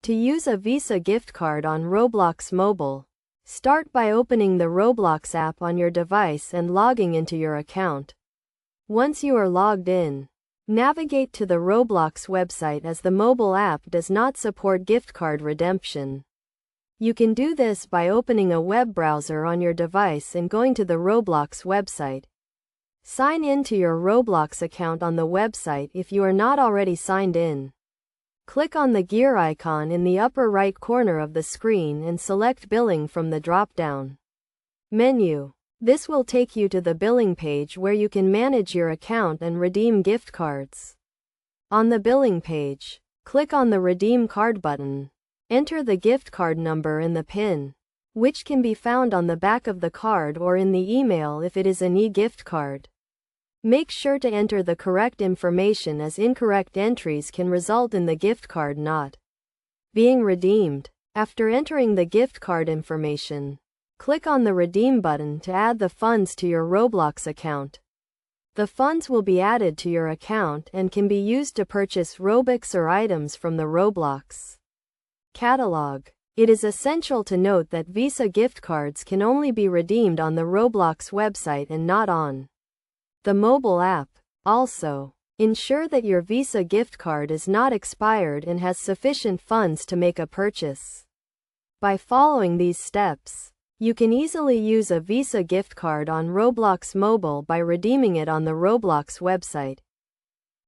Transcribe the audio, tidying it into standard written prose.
To use a Visa gift card on Roblox Mobile, start by opening the Roblox app on your device and logging into your account. Once you are logged in, navigate to the Roblox website as the mobile app does not support gift card redemption. You can do this by opening a web browser on your device and going to the Roblox website. Sign in to your Roblox account on the website if you are not already signed in. Click on the gear icon in the upper right corner of the screen and select Billing from the drop-down menu. This will take you to the billing page where you can manage your account and redeem gift cards. On the billing page, click on the Redeem Card button. Enter the gift card number and the PIN, which can be found on the back of the card or in the email if it is an e-gift card. Make sure to enter the correct information as incorrect entries can result in the gift card not being redeemed. After entering the gift card information, click on the Redeem button to add the funds to your Roblox account. The funds will be added to your account and can be used to purchase Robux or items from the Roblox catalog. It is essential to note that Visa gift cards can only be redeemed on the Roblox website and not on the mobile app. Also, ensure that your Visa gift card is not expired and has sufficient funds to make a purchase. By following these steps, you can easily use a Visa gift card on Roblox Mobile by redeeming it on the Roblox website.